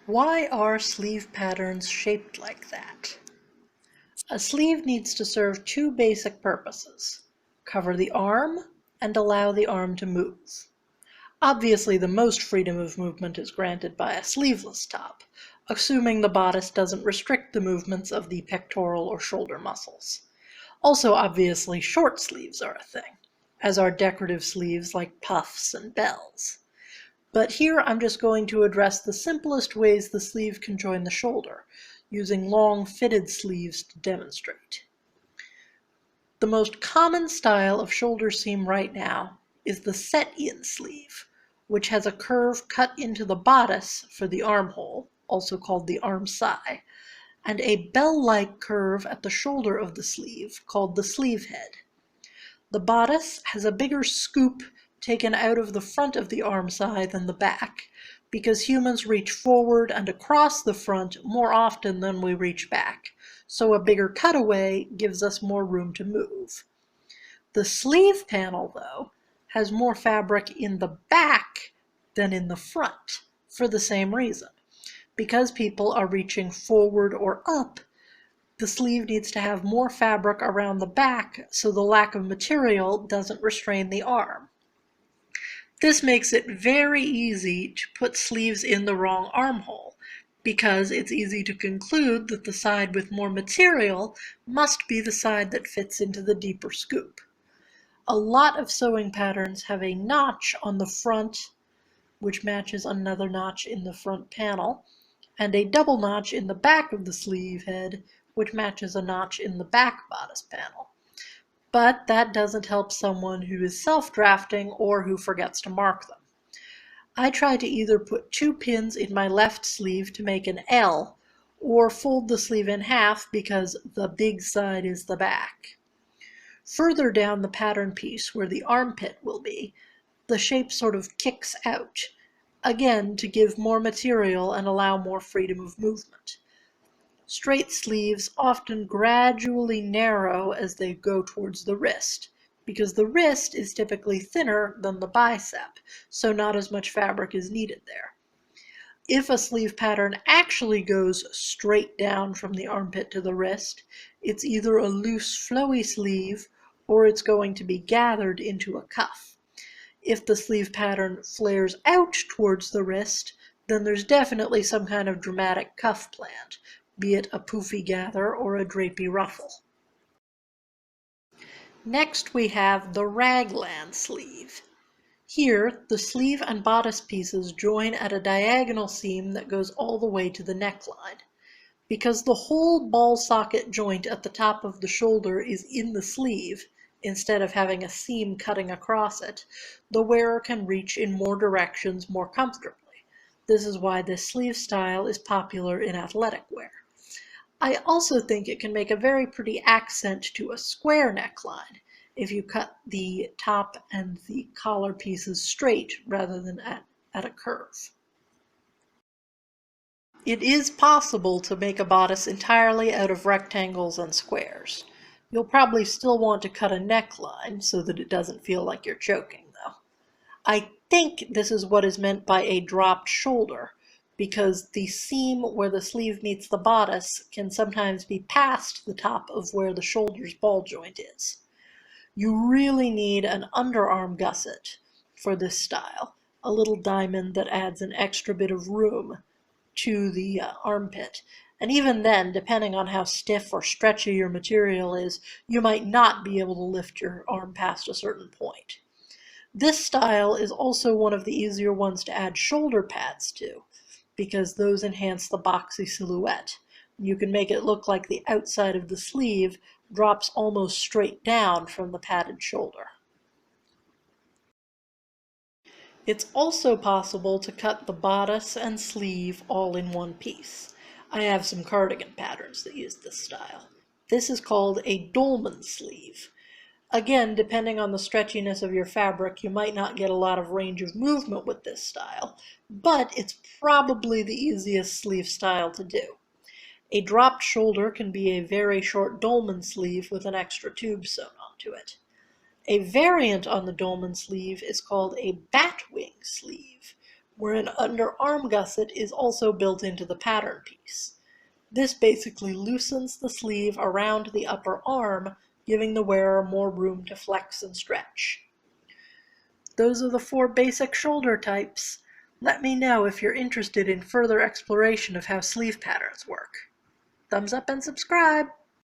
Why are sleeve patterns shaped like that? A sleeve needs to serve two basic purposes: cover the arm and allow the arm to move. Obviously, the most freedom of movement is granted by a sleeveless top, assuming the bodice doesn't restrict the movements of the pectoral or shoulder muscles. Also, obviously, short sleeves are a thing, as are decorative sleeves like puffs and bells. But here I'm just going to address the simplest ways the sleeve can join the shoulder, using long fitted sleeves to demonstrate. The most common style of shoulder seam right now is the set-in sleeve, which has a curve cut into the bodice for the armhole, also called the arm side, and a bell-like curve at the shoulder of the sleeve called the sleeve head. The bodice has a bigger scoop taken out of the front of the arm side than the back, because humans reach forward and across the front more often than we reach back, so a bigger cutaway gives us more room to move. The sleeve panel, though, has more fabric in the back than in the front, for the same reason. Because people are reaching forward or up, the sleeve needs to have more fabric around the back so the lack of material doesn't restrain the arm. This makes it very easy to put sleeves in the wrong armhole, because it's easy to conclude that the side with more material must be the side that fits into the deeper scoop. A lot of sewing patterns have a notch on the front, which matches another notch in the front panel, and a double notch in the back of the sleeve head, which matches a notch in the back bodice panel. But that doesn't help someone who is self-drafting or who forgets to mark them. I try to either put 2 pins in my left sleeve to make an L, or fold the sleeve in half because the big side is the back. Further down the pattern piece, where the armpit will be, the shape sort of kicks out, again to give more material and allow more freedom of movement. Straight sleeves often gradually narrow as they go towards the wrist, because the wrist is typically thinner than the bicep, so not as much fabric is needed there. If a sleeve pattern actually goes straight down from the armpit to the wrist, it's either a loose, flowy sleeve, or it's going to be gathered into a cuff. If the sleeve pattern flares out towards the wrist, then there's definitely some kind of dramatic cuff planned, be it a poofy gather or a drapey ruffle. Next we have the raglan sleeve. Here, the sleeve and bodice pieces join at a diagonal seam that goes all the way to the neckline. Because the whole ball socket joint at the top of the shoulder is in the sleeve, instead of having a seam cutting across it, the wearer can reach in more directions more comfortably. This is why this sleeve style is popular in athletic wear. I also think it can make a very pretty accent to a square neckline if you cut the top and the collar pieces straight rather than at a curve. It is possible to make a bodice entirely out of rectangles and squares. You'll probably still want to cut a neckline so that it doesn't feel like you're choking, though. I think this is what is meant by a dropped shoulder, because the seam where the sleeve meets the bodice can sometimes be past the top of where the shoulder's ball joint is. You really need an underarm gusset for this style, a little diamond that adds an extra bit of room to the armpit. And even then, depending on how stiff or stretchy your material is, you might not be able to lift your arm past a certain point. This style is also one of the easier ones to add shoulder pads to, because those enhance the boxy silhouette. You can make it look like the outside of the sleeve drops almost straight down from the padded shoulder. It's also possible to cut the bodice and sleeve all in one piece. I have some cardigan patterns that use this style. This is called a dolman sleeve. Again, depending on the stretchiness of your fabric, you might not get a lot of range of movement with this style, but it's probably the easiest sleeve style to do. A dropped shoulder can be a very short dolman sleeve with an extra tube sewn onto it. A variant on the dolman sleeve is called a batwing sleeve, where an underarm gusset is also built into the pattern piece. This basically loosens the sleeve around the upper arm, giving the wearer more room to flex and stretch. Those are the 4 basic shoulder types. Let me know if you're interested in further exploration of how sleeve patterns work. Thumbs up and subscribe!